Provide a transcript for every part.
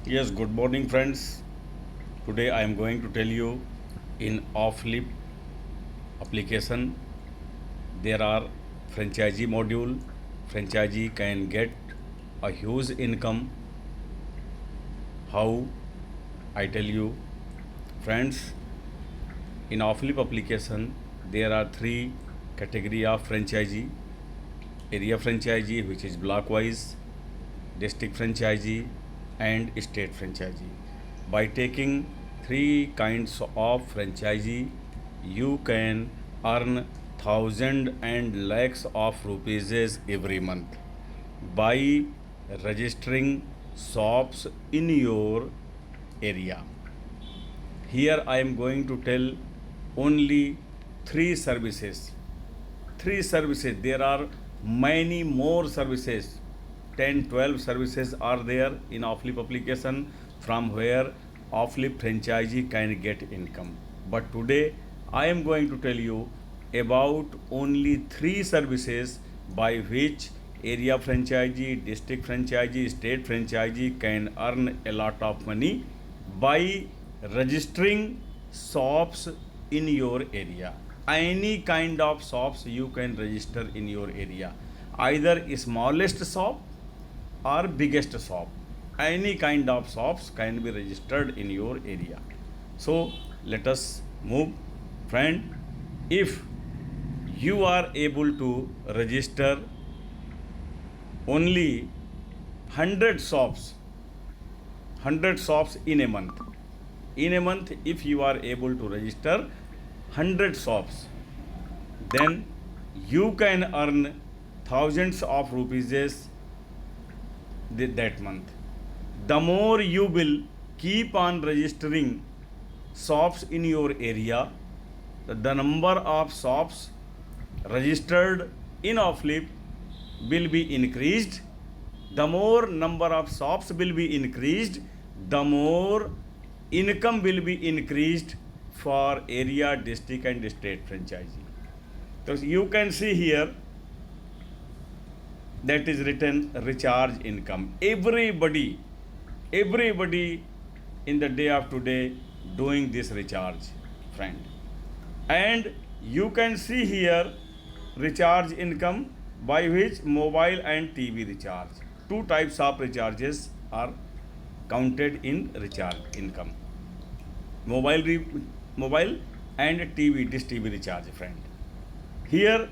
Yes, good morning, friends. Today I am going to tell you in off-lip application there are franchisee module. Franchisee can get a huge income. How? I tell you, friends. In off-lip application there are three category of franchisee: area franchisee, which is block wise, district franchisee, and state franchisee. By taking three kinds of franchisee, you can earn thousand and lakhs of rupees every month by registering shops in your area. Here I am going to tell only three services. Three services. There are many more services. 10, 12 services are there in off-lip application from where off-lip franchisee can get income. But today I am going to tell you about only three services by which area franchisee, district franchisee, state franchisee can earn a lot of money by registering shops in your area. Any kind of shops you can register in your area, either smallest shop or biggest shop. Any kind of shops can be registered in your area. So let us move, friend. If you are able to register only 100 shops in a month. In a month, if you are able to register 100 shops, then you can earn thousands of rupees that month. The more you will keep on registering shops in your area, the number of shops registered in off-lip will be increased. The more number of shops will be increased, the more income will be increased for area, district and state franchisee. So you can see here that is written recharge income. Everybody in the day of today doing this recharge, friend. And you can see here recharge income by which mobile and TV recharge. Two types of recharges are counted in recharge income. Mobile and TV, dish TV recharge, friend. Here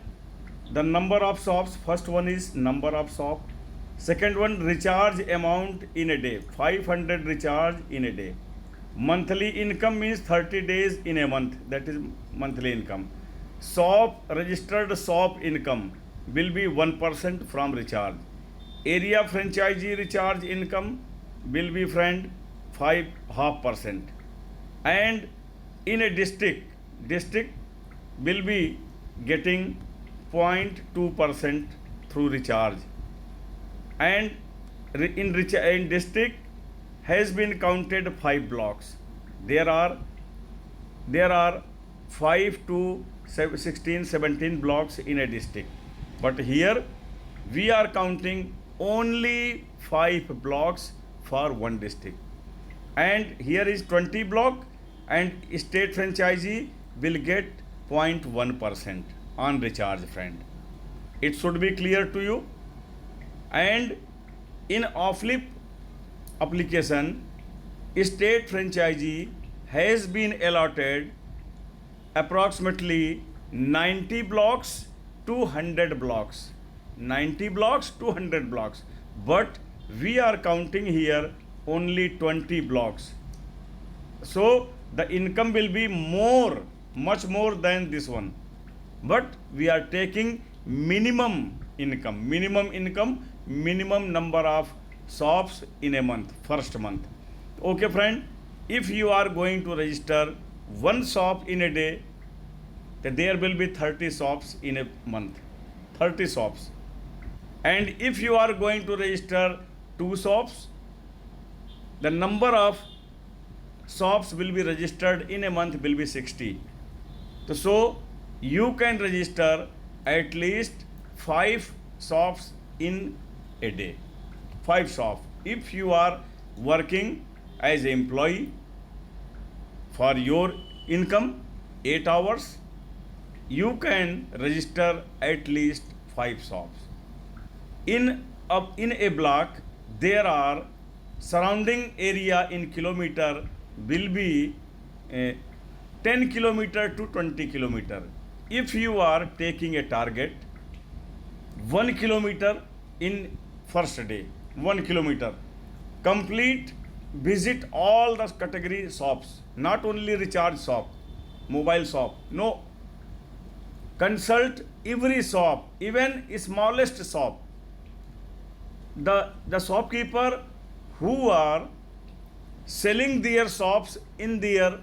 the number of shops, first one is number of shop, second one recharge amount in a day, 500 recharge in a day. Monthly income means 30 days in a month, that is monthly income. Shop, registered shop income will be 1% from recharge. Area franchisee recharge income will be, friend, 5.5%. And in a district will be getting 0.2% through recharge. And in district has been counted 5 blocks. There are 5 to 16, 17 blocks in a district. But here we are counting only 5 blocks for one district. And here is 20 block, and state franchisee will get 0.1% on recharge, friend. It should be clear to you. And in off-lip application, state franchisee has been allotted approximately 90 blocks to 100 blocks. 90 blocks to 100 blocks. But we are counting here only 20 blocks. So the income will be more, much more than this one. But we are taking minimum income, minimum number of shops in a month, first month. Okay, friend, if you are going to register one shop in a day, then there will be 30 shops in a month, 30 shops. And if you are going to register 2 shops, the number of shops will be registered in a month will be 60. So you can register at least 5 shops in a day. 5 shops. If you are working as an employee for your income 8 hours, you can register at least 5 shops. In a block, there are surrounding area in kilometer will be 10 kilometer to 20 kilometer. If you are taking a target 1 kilometer in first day, 1 kilometer, complete, visit all the category shops, not only recharge shop, mobile shop, no, consult every shop, even smallest shop. The shopkeeper who are selling their shops in their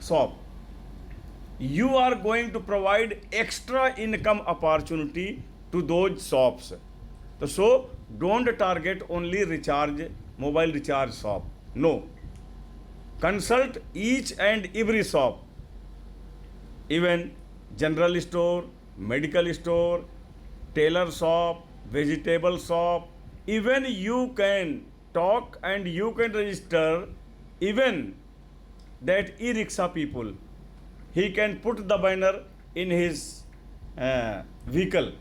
shop, you are going to provide extra income opportunity to those shops. So don't target only recharge, mobile recharge shop. No. Consult each and every shop, even general store, medical store, tailor shop, vegetable shop. Even you can talk and you can register even that e-rickshaw people. He can put the banner in his vehicle,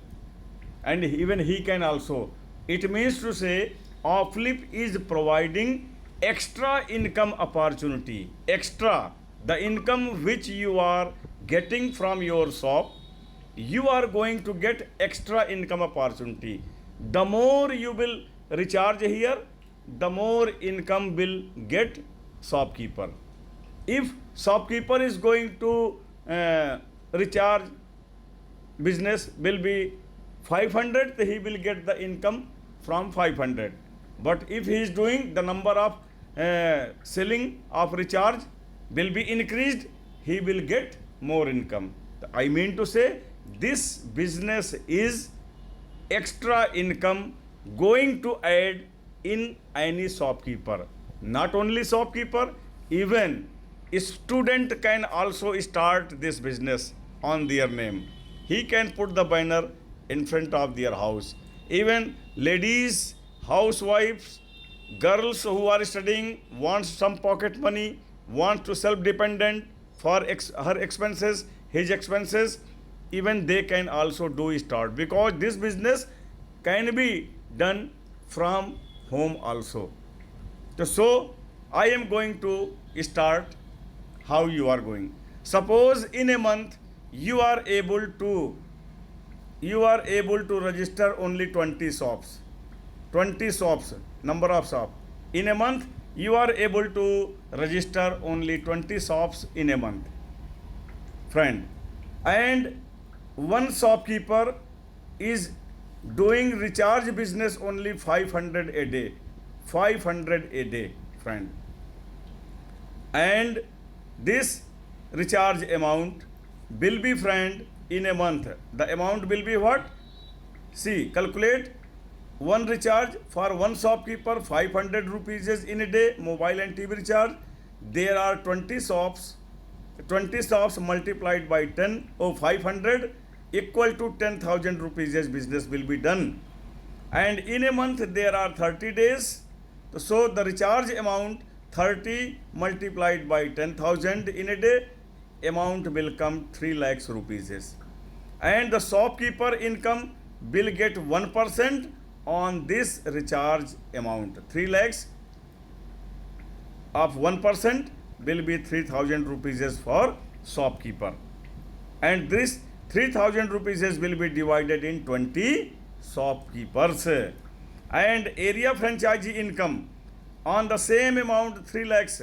and even he can also. It means to say, Offlip is providing extra income opportunity, extra, the income which you are getting from your shop, you are going to get extra income opportunity. The more you will recharge here, the more income will get shopkeeper. If shopkeeper is going to recharge, business will be 500, he will get the income from 500. But if he is doing the number of selling of recharge will be increased, he will get more income. I mean to say, this business is extra income going to add in any shopkeeper. Not only shopkeeper, even a student can also start this business on their name. He can put the banner in front of their house. Even ladies, housewives, girls who are studying, want some pocket money, want to self-dependent for her expenses, his expenses, even they can also do start, because this business can be done from home also. So I am going to start how you are going. Suppose in a month you are able to register only 20 shops. 20 shops, number of shops. In a month, you are able to register only 20 shops in a month, friend. And one shopkeeper is doing recharge business only 500 a day. 500 a day, friend. And this recharge amount will be, friend, in a month. The amount will be what? See, calculate. One recharge for one shopkeeper, 500 rupees is in a day, mobile and TV recharge. There are 20 shops. 20 shops multiplied by 10 or 500 equal to 10,000 rupees as business will be done. And in a month there are 30 days. So the recharge amount 30 multiplied by 10,000 in a day, amount will come 3 lakhs rupees. And the shopkeeper income will get 1% on this recharge amount. 3 lakhs of 1% will be 3,000 rupees for shopkeeper. And this 3,000 rupees will be divided in 20 shopkeepers. And area franchisee income on the same amount 3 lakhs,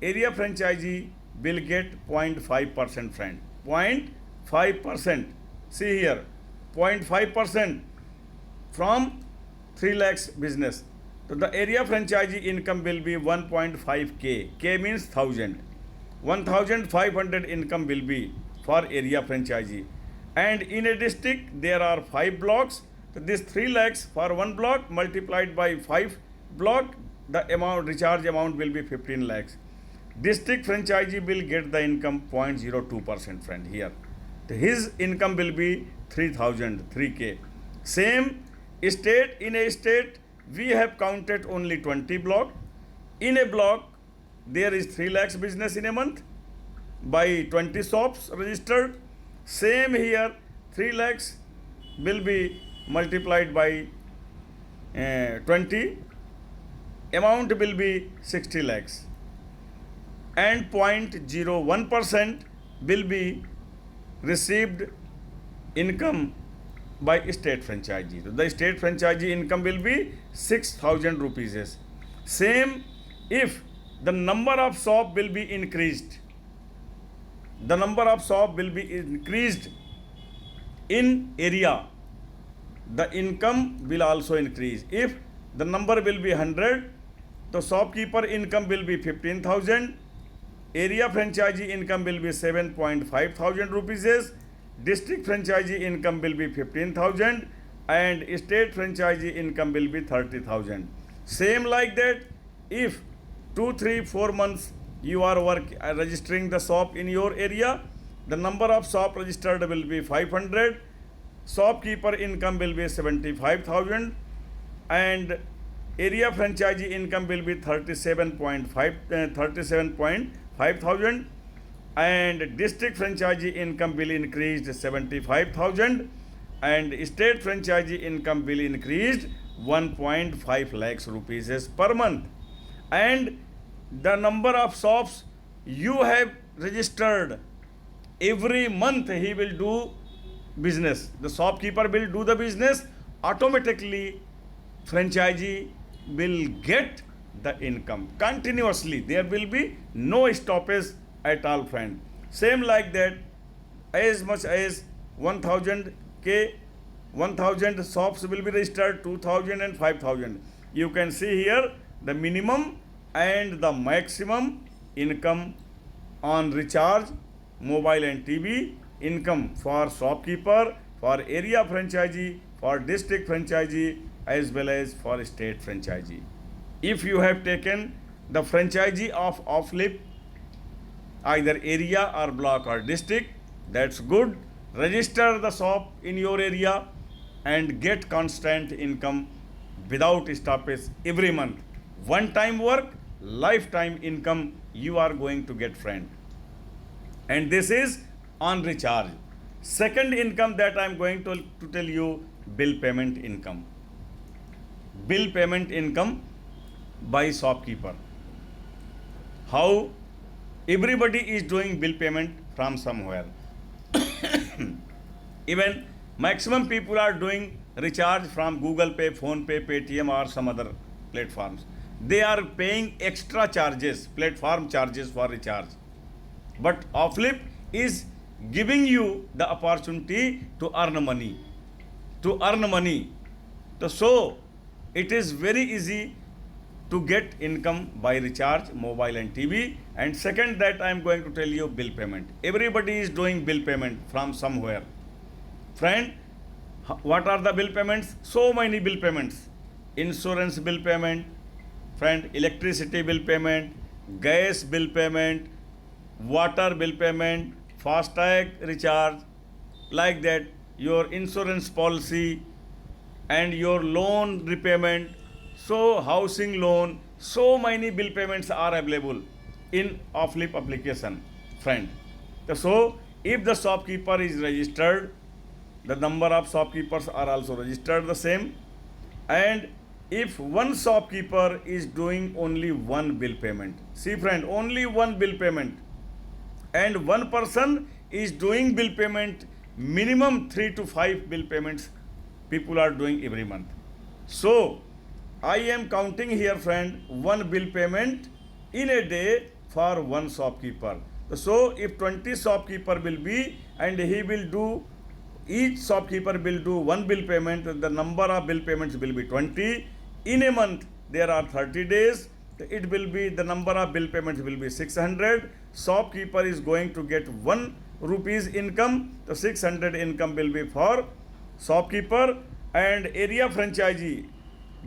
area franchisee will get 0.5%, friend. 0.5%. See here, 0.5% from 3 lakhs business. So the area franchisee income will be 1.5K. K means 1,000. 1,500 income will be for area franchisee. And in a district there are 5 blocks. So this 3 lakhs for one block multiplied by 5 block, the amount, recharge amount will be 15 lakhs. District franchisee will get the income 0.02%, friend, here. So his income will be 3,000, 3K. Same state, in a state we have counted only 20 block. In a block, there is 3 lakhs business in a month by 20 shops registered. Same here, 3 lakhs will be multiplied by 20, amount will be 60 lakhs, and 0.01% will be received income by state franchisee. So the state franchisee income will be 6,000 rupees. Same if the number of shop will be increased. The number of shop will be increased in area. The income will also increase. If the number will be 100, the shopkeeper income will be 15,000. Area franchisee income will be 7.5 thousand rupees. District franchisee income will be 15,000, and state franchisee income will be 30,000. Same like that, if 2, 3, 4 months you are registering the shop in your area, the number of shop registered will be 500. Shopkeeper income will be 75,000, and area franchisee income will be 37.5 thousand, and district franchisee income will increase 75,000, and state franchisee income will increase 1.5 lakhs rupees per month. And the number of shops you have registered, every month he will do business. The shopkeeper will do the business. Automatically, franchisee will get the income continuously. There will be no stoppage at all, friend. Same like that, as much as 1,000 shops will be registered, 2,000 and 5,000. You can see here the minimum and the maximum income on recharge, mobile and TV, income for shopkeeper, for area franchisee, for district franchisee, as well as for state franchisee. If you have taken the franchisee of off-lip, either area or block or district, that's good. Register the shop in your area and get constant income without stoppage every month. One time work, lifetime income you are going to get, friend. And this is on recharge. Second income that I am going to tell you, bill payment income. Bill payment income by shopkeeper. How everybody is doing bill payment from somewhere. Even maximum people are doing recharge from Google Pay, Phone Pay, Paytm or some other platforms. They are paying extra charges, platform charges for recharge. But Offlip is giving you the opportunity to earn money. So it is very easy to get income by recharge, mobile and TV. And second, that I am going to tell you, bill payment. Everybody is doing bill payment from somewhere. Friend, what are the bill payments? So many bill payments. Insurance bill payment, friend, electricity bill payment, gas bill payment, water bill payment, FASTag recharge, like that, your insurance policy and your loan repayment. So housing loan, so many bill payments are available in Offlip application, friend. So if the shopkeeper is registered, the number of shopkeepers are also registered the same. And if one shopkeeper is doing only one bill payment, see friend, only one bill payment, and one person is doing bill payment, minimum 3 to 5 bill payments people are doing every month. So I am counting here, friend, one bill payment in a day for one shopkeeper. So if 20 shopkeeper will be, and he will do, each shopkeeper will do one bill payment, the number of bill payments will be 20. In a month there are 30 days, it will be, the number of bill payments will be 600. Shopkeeper is going to get 1 rupees income. The 600 income will be for shopkeeper, and area franchisee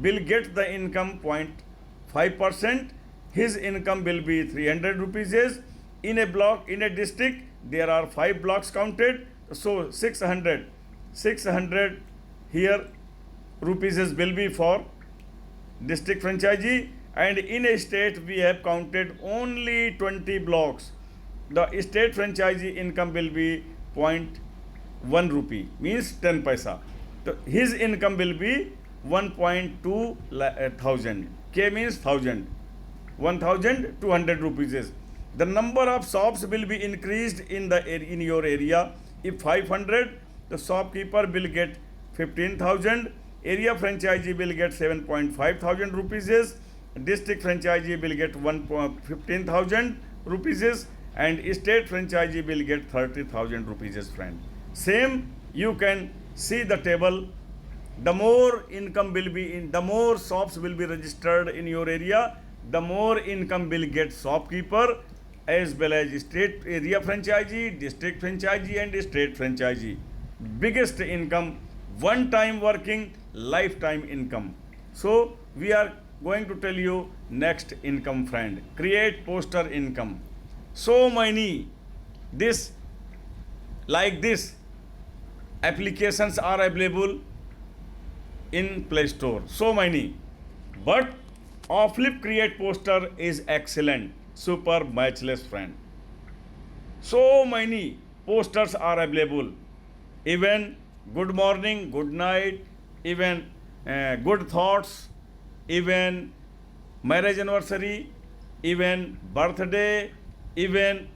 will get the income 0.5%. His income will be 300 rupees. In a block, in a district, there are 5 blocks counted. So 600 here rupees will be for district franchisee, and in a state we have counted only 20 blocks. The state franchisee income will be 0.1 rupee, means 10 paisa. So his income will be 1.2 thousand. K means 1000. 1200 rupees is. The number of shops will be increased in your area. If 500, the shopkeeper will get 15,000. Area franchisee will get 7.5 thousand rupees is. District franchisee will get 15,000 rupees is, and state franchisee will get 30,000 rupees is, friend. Same, you can see the table. The more income will be in, the more shops will be registered in your area, the more income will get shopkeeper as well as state area franchisee, district franchisee and state franchisee. Biggest income, one time working, lifetime income. So we are going to tell you next income, friend. Create poster income. So many this applications are available in Play Store. So many. But Offlip Create Poster is excellent, super matchless, friend. So many posters are available. Even good morning, good night, even good thoughts, even marriage anniversary, even birthday, even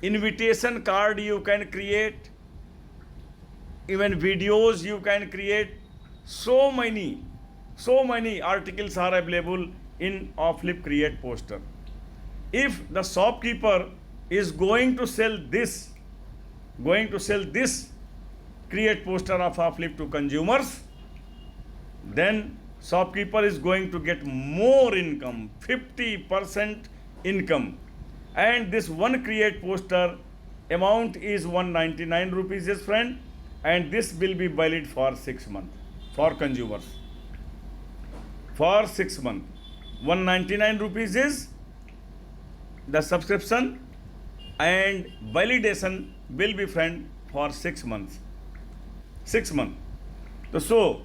invitation card you can create, even videos you can create. So many articles are available in Offlip Create Poster. If the shopkeeper is going to sell this Create Poster of Offlip to consumers, then shopkeeper is going to get more income, 50% income. And this one Create Poster amount is 199 rupees, yes, friend, and this will be valid for 6 months for consumers. For 6 months. 199 rupees is the subscription, and validation will be, friend, for 6 months. 6 months. So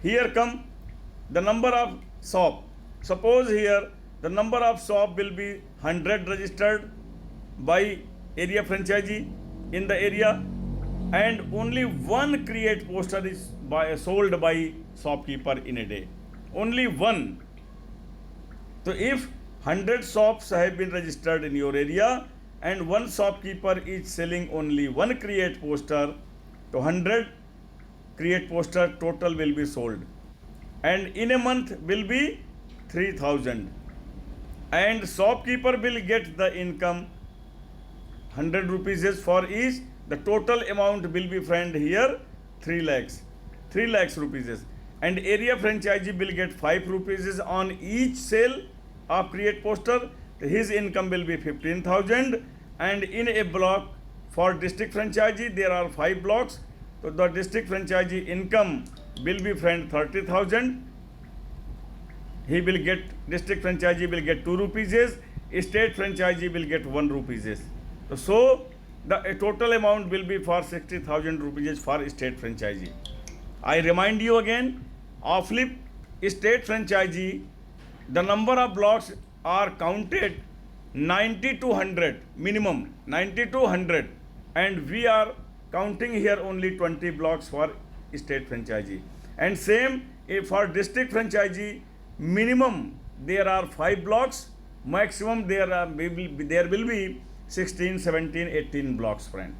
here come the number of shop. Suppose here the number of shop will be 100 registered by area franchisee in the area, and only one Create Poster is sold by shopkeeper in a day. Only one. So if 100 shops have been registered in your area and one shopkeeper is selling only one Create Poster, so 100 Create Poster total will be sold, and in a month will be 3,000, and shopkeeper will get the income 100 rupees is for each. The total amount will be, friend, here 3 lakhs rupees is, and area franchisee will get 5 rupees is on each sale of Create Poster. His income will be 15,000, and in a block for district franchisee there are 5 blocks. So the district franchisee income will be, friend, 30,000. He will get, district franchisee will get 2 rupees is, state franchisee will get 1 rupees is. So the total amount will be for 60,000 rupees for state franchisee. I remind you again, Offlip state franchisee, the number of blocks are counted 90 to 100, minimum 90 to 100, and we are counting here only 20 blocks for state franchisee. And same if for district franchisee, minimum there are 5 blocks, maximum there will be 16, 17, 18 blocks, friend.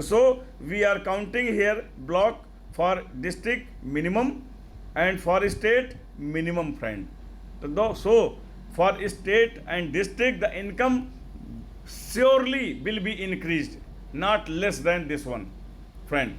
So we are counting here block for district minimum and for state minimum, friend. So for state and district the income surely will be increased, not less than this one, friend.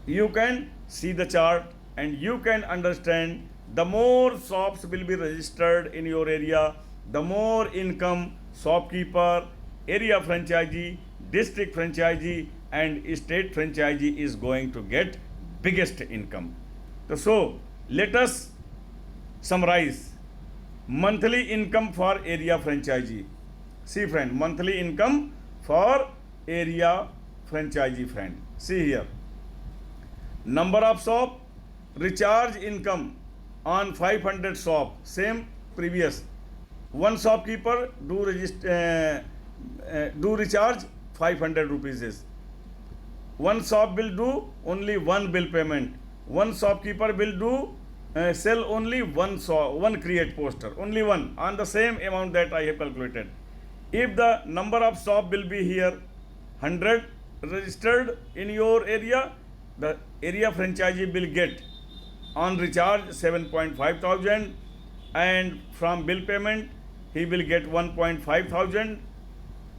You can see the chart and you can understand, the more shops will be registered in your area, the more income shopkeeper, area franchisee, district franchisee and state franchisee is going to get biggest income. So let us summarize monthly income for area franchisee. See, friend, monthly income for area franchisee, friend. See here, number of shop, recharge income on 500 shop, same previous. One shopkeeper do recharge 500 rupees is. One shop will do only one bill payment. One shopkeeper will do sell only one create poster, only one on the same amount that I have calculated. If the number of shop will be here 100 registered in your area, the area franchisee will get on recharge 7.5 thousand, and from bill payment he will get 1.5 thousand,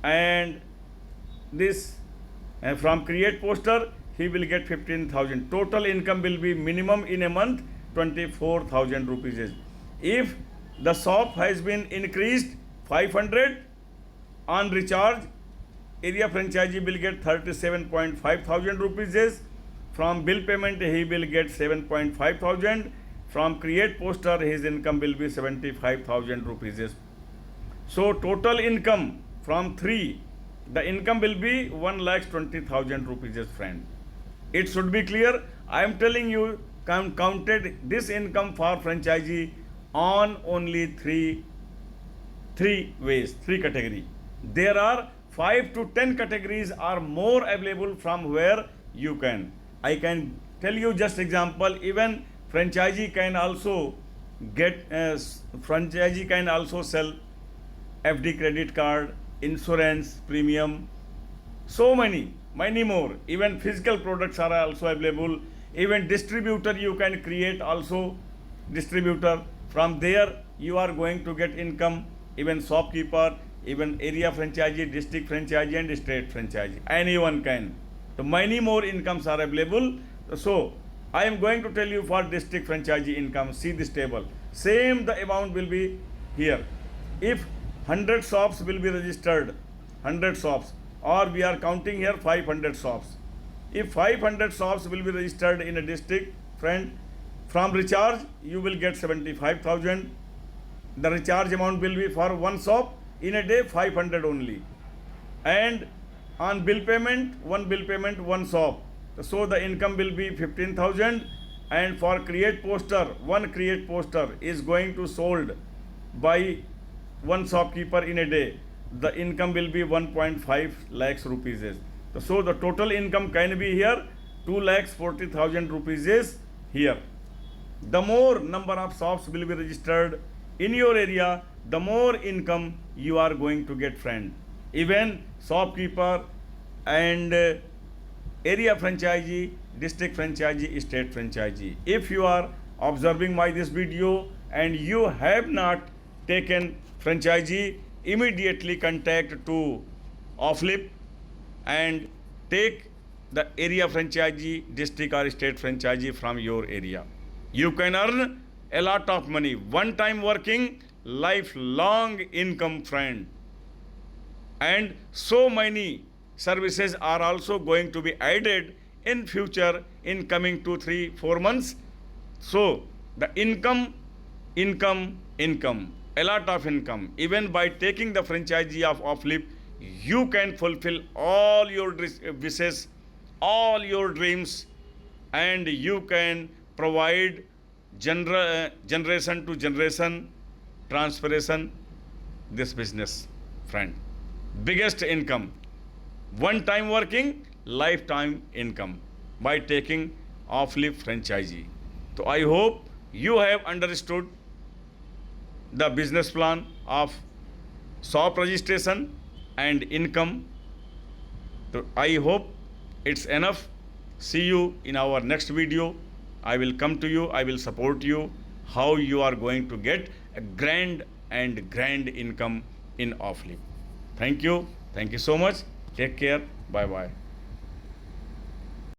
and this from create poster he will get 15,000. Total income will be minimum in a month 24,000 rupees. If the shop has been increased 500 on recharge, area franchisee will get 37.5 thousand rupees. From bill payment he will get 7.5 thousand. From create poster his income will be 75,000 rupees. So total income from 3, the income will be 1,20,000 rupees, friend. It should be clear. I am telling you, counted this income for franchisee on only three ways, 3 category. There are 5 to 10 categories are more available from where you can. I can tell you just example. Even franchisee can also sell FD credit card, insurance, premium, so many more. Even physical products are also available. Even distributor you can create also, distributor. From there you are going to get income. Even shopkeeper, even area franchisee, district franchisee and state franchisee, anyone can. So many more incomes are available. So I am going to tell you for district franchisee income. See this table. Same the amount will be here. If 100 shops will be registered, 100 shops, or we are counting here 500 shops. If 500 shops will be registered in a district, friend, from recharge you will get 75,000. The recharge amount will be for one shop in a day 500 only. And on bill payment, one shop. So the income will be 15,000. And for create poster, one create poster is going to sold by one shopkeeper in a day. The income will be 1.5 lakhs rupees. So the total income can be here 2,40,000 rupees here. The more number of shops will be registered in your area, the more income you are going to get, friend. Even shopkeeper and area franchisee, district franchisee, state franchisee. If you are observing this video and you have not taken franchisee, immediately contact to Offlip and take the area franchisee, district or state franchisee from your area. You can earn a lot of money. One time working, lifelong income, friend. And so many services are also going to be added in future in coming 2, 3, 4 months. So the income, a lot of income. Even by taking the franchisee of Offlip, you can fulfill all your wishes, all your dreams, and you can provide generation to generation transformation this business, friend. Biggest income. One time working, lifetime income by taking Offlip franchisee. So I hope you have understood the business plan of shop registration and income. So I hope it's enough. See you in our next video. I will come to you, I will support you, how you are going to get a grand income in Offlip. Thank you so much. Take care. Bye bye.